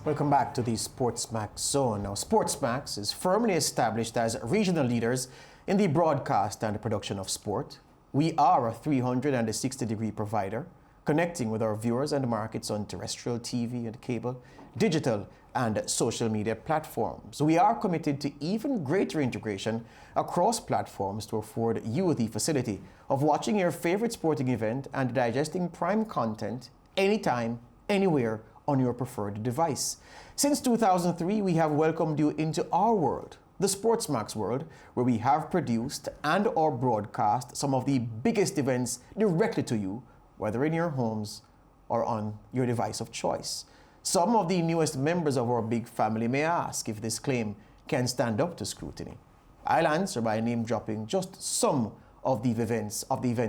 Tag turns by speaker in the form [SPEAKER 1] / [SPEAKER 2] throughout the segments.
[SPEAKER 1] Welcome back to the SportsMax Zone. Now, SportsMax is firmly established as regional leaders in the broadcast and the production of sport. We are a 360-degree provider, connecting with our viewers and markets on terrestrial TV and cable, digital and social media platforms. We are committed to even greater integration across platforms to afford you the facility of watching your favorite sporting event and digesting prime content anytime, anywhere, on your preferred device. Since 2003, we have welcomed you into our world, the SportsMax world, where we have produced and or broadcast some of the biggest events directly to you, whether in your homes or on your device of choice. Some of the newest members of our big family may ask if this claim can stand up to scrutiny. I'll answer by name dropping just some of the events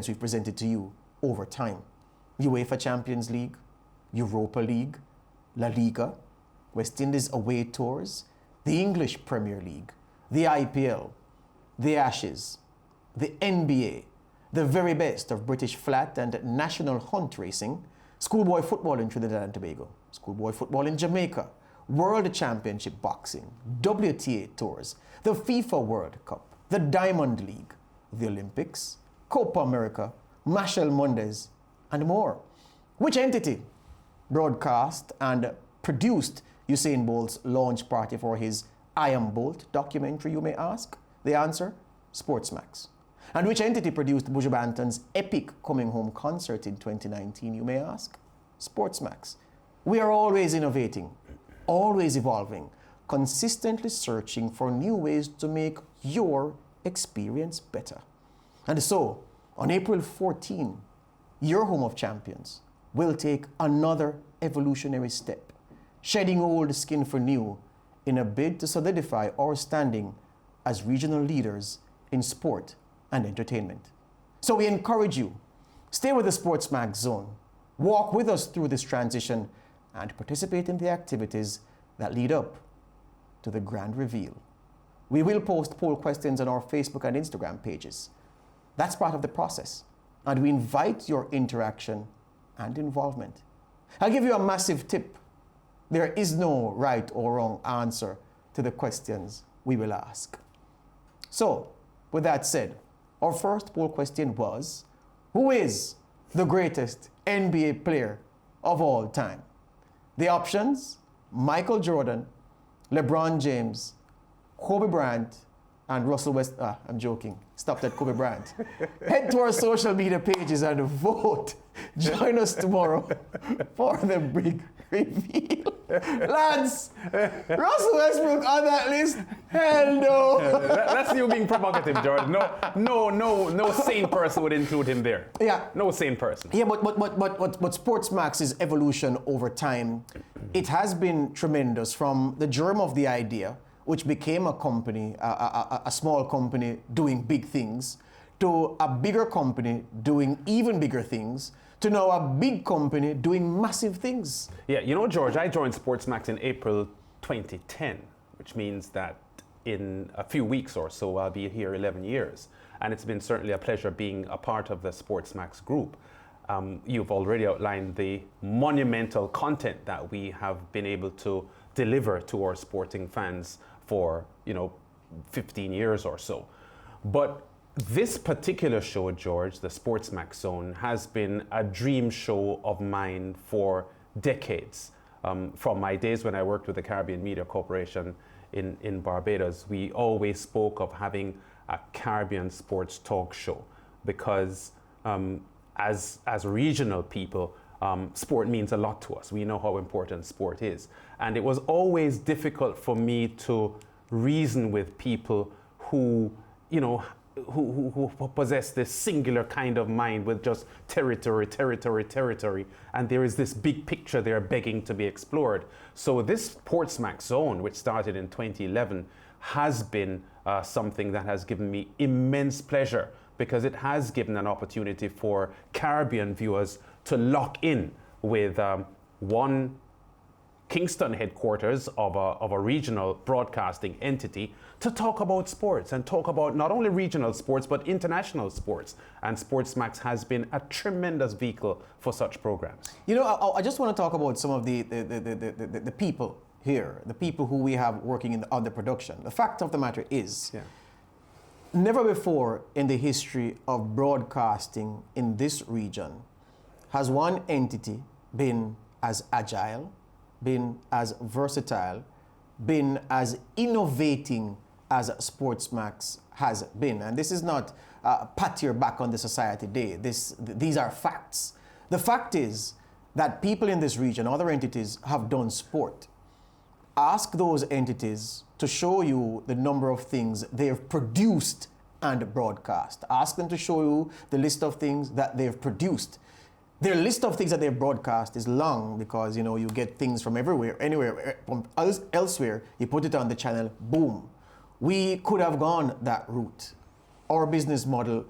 [SPEAKER 1] we've presented to you over time. UEFA Champions League, Europa League, La Liga, West Indies away tours, the English Premier League, the IPL, the Ashes, the NBA, the very best of British flat and national hunt racing, schoolboy football in Trinidad and Tobago, schoolboy football in Jamaica, World Championship boxing, WTA tours, the FIFA World Cup, the Diamond League, the Olympics, Copa America, Machel Mondes, and more. Which entity broadcast and produced Usain Bolt's launch party for his I Am Bolt documentary, you may ask? The answer, SportsMax. And which entity produced Buju Banton's epic Coming Home concert in 2019, you may ask? SportsMax. We are always innovating, always evolving, consistently searching for new ways to make your experience better. And so, on April 14, your home of champions will take another evolutionary step, shedding old skin for new in a bid to solidify our standing as regional leaders in sport and entertainment. So we encourage you, stay with the SportsMax Zone, walk with us through this transition, and participate in the activities that lead up to the grand reveal. We will post poll questions on our Facebook and Instagram pages. That's part of the process, and we invite your interaction and involvement. I'll give you a massive tip. There is no right or wrong answer to the questions we will ask. So, with that said, our first poll question was, who is the greatest NBA player of all time? The options, Michael Jordan, LeBron James, Kobe Bryant, and Russell West. I'm joking. Stop at Kobe Bryant. Head to our social media pages and vote. Join us tomorrow for the big reveal. Lads, Russell Westbrook on that list? Hell no.
[SPEAKER 2] That's you being provocative, George. No sane person would include him there.
[SPEAKER 1] Yeah.
[SPEAKER 2] No sane person.
[SPEAKER 1] Yeah, but SportsMax's evolution over time, it has been tremendous from the germ of the idea, which became a company, a small company doing big things, to a bigger company doing even bigger things, to now a big company doing massive things.
[SPEAKER 2] Yeah, you know, George, I joined SportsMax in April 2010, which means that in a few weeks or so, I'll be here 11 years. And it's been certainly a pleasure being a part of the SportsMax group. You've already outlined the monumental content that we have been able to deliver to our sporting fans for, 15 years or so. But this particular show, George, the SportsMax Zone, has been a dream show of mine for decades. From my days when I worked with the Caribbean Media Corporation in Barbados, we always spoke of having a Caribbean sports talk show because as regional people, sport means a lot to us. We know how important sport is. And it was always difficult for me to reason with people who possess this singular kind of mind with just territory, and there is this big picture there begging to be explored. So this SportsMax Zone, which started in 2011, has been something that has given me immense pleasure because it has given an opportunity for Caribbean viewers to lock in with one Kingston headquarters of a regional broadcasting entity to talk about sports and talk about not only regional sports but international sports. And SportsMax has been a tremendous vehicle for such programs.
[SPEAKER 1] You know, I just want to talk about some of the people here, the people who we have working on the production. The fact of the matter is, never before in the history of broadcasting in this region has one entity been as agile, been as versatile, been as innovating as SportsMax has been. And this is not pat your back on the society day. These are facts. The fact is that people in this region, other entities, have done sport. Ask those entities to show you the number of things they've produced and broadcast. Ask them to show you the list of things that they've produced. Their list of things that they've broadcast is long because, you know, you get things from everywhere, anywhere, from elsewhere. You put it on the channel, boom. We could have gone that route. Our business model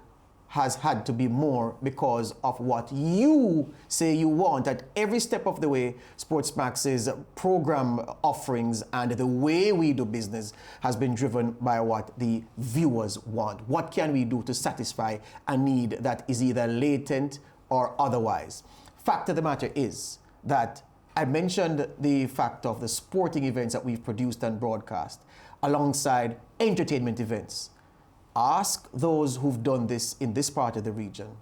[SPEAKER 1] has had to be more because of what you say you want. At every step of the way, SportsMax's program offerings and the way we do business has been driven by what the viewers want. What can we do to satisfy a need that is either latent or otherwise? Fact of the matter is that I mentioned the fact of the sporting events that we've produced and broadcast alongside entertainment events. Ask those who've done this in this part of the region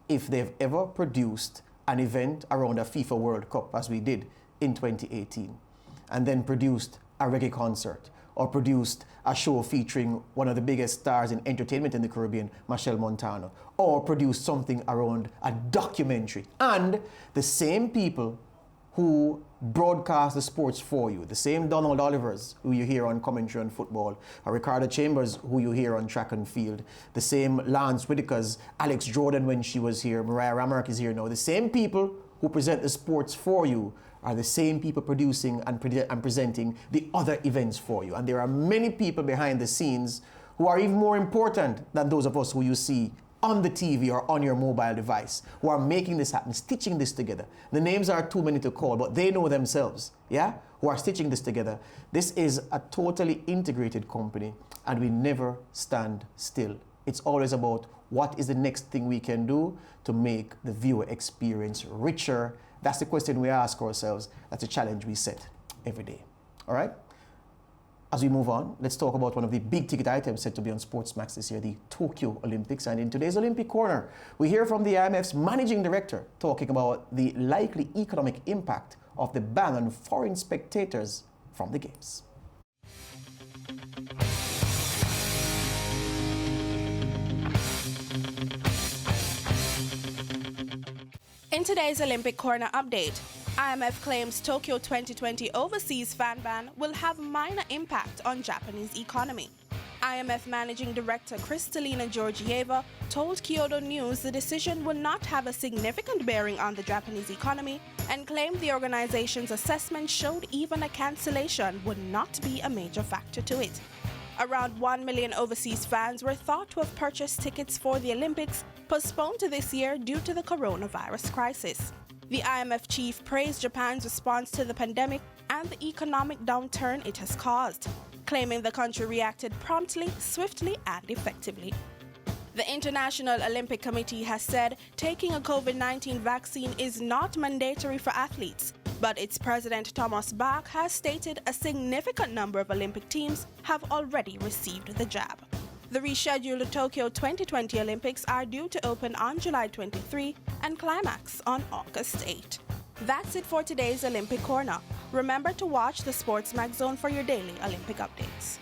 [SPEAKER 1] if they've ever produced an event around a FIFA World Cup, as we did in 2018, and then produced a reggae concert or produced a show featuring one of the biggest stars in entertainment in the Caribbean, Machel Montano, or produced something around a documentary. And the same people who broadcast the sports for you, the same Donald Olivers who you hear on commentary on football, or Ricardo Chambers who you hear on track and field, the same Lance Whitaker's, Alex Jordan when she was here, Mariah Ramark is here now, the same people who present the sports for you are the same people producing and presenting the other events for you. And there are many people behind the scenes who are even more important than those of us who you see on the TV or on your mobile device, who are making this happen, stitching this together. The names are too many to call, but they know themselves, who are stitching this together. This is a totally integrated company, and we never stand still. It's always about what is the next thing we can do to make the viewer experience richer. That's the question we ask ourselves. That's a challenge we set every day. All right? As we move on, let's talk about one of the big ticket items set to be on SportsMax this year, the Tokyo Olympics. And in today's Olympic Corner, we hear from the IMF's managing director talking about the likely economic impact of the ban on foreign spectators from the Games.
[SPEAKER 3] In today's Olympic Corner update, IMF claims Tokyo 2020 overseas fan ban will have minor impact on Japanese economy. IMF Managing Director Kristalina Georgieva told Kyodo News the decision will not have a significant bearing on the Japanese economy and claimed the organization's assessment showed even a cancellation would not be a major factor to it. Around 1 million overseas fans were thought to have purchased tickets for the Olympics, postponed to this year due to the coronavirus crisis. The IMF chief praised Japan's response to the pandemic and the economic downturn it has caused, claiming the country reacted promptly, swiftly, and effectively. The International Olympic Committee has said taking a COVID-19 vaccine is not mandatory for athletes, but its president Thomas Bach has stated a significant number of Olympic teams have already received the jab. The rescheduled Tokyo 2020 Olympics are due to open on July 23 and climax on August 8. That's it for today's Olympic Corner. Remember to watch the SportsMax Zone for your daily Olympic updates.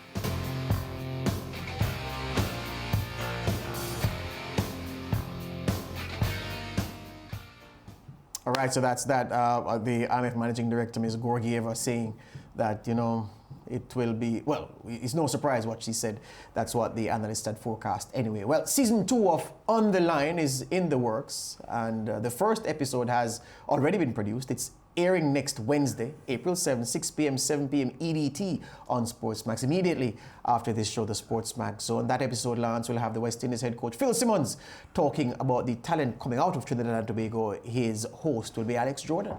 [SPEAKER 1] All right, so that's that. The IMF Managing Director, Ms. Georgieva, saying that, you know, it will be, well, it's no surprise what she said. That's what the analysts had forecast anyway. Well, season 2 of On the Line is in the works, and the first episode has already been produced. It's airing next Wednesday, April 7, 6 p.m., 7 p.m. EDT on SportsMax. Immediately after this show, the SportsMax Zone. That episode, Lance, will have the West Indies head coach Phil Simmons talking about the talent coming out of Trinidad and Tobago. His host will be Alex Jordan.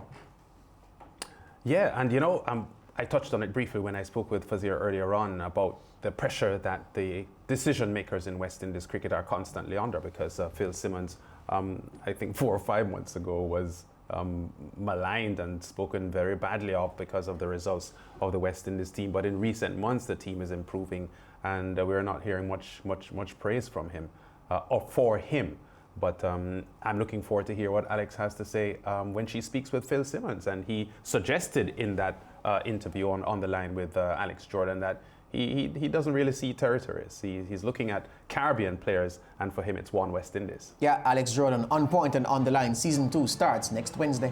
[SPEAKER 2] Yeah, and you know, I touched on it briefly when I spoke with Fazir earlier on about the pressure that the decision makers in West Indies cricket are constantly under, because Phil Simmons, I think 4 or 5 months ago, was maligned and spoken very badly of because of the results of the West Indies team. But in recent months, the team is improving, and we're not hearing much praise from him or for him. But I'm looking forward to hear what Alex has to say when she speaks with Phil Simmons. And he suggested in that interview on the line with Alex Jordan that he doesn't really see territories. He's looking at Caribbean players, and for him it's one West Indies.
[SPEAKER 1] Yeah, Alex Jordan on point and on the line. Season 2 starts next Wednesday.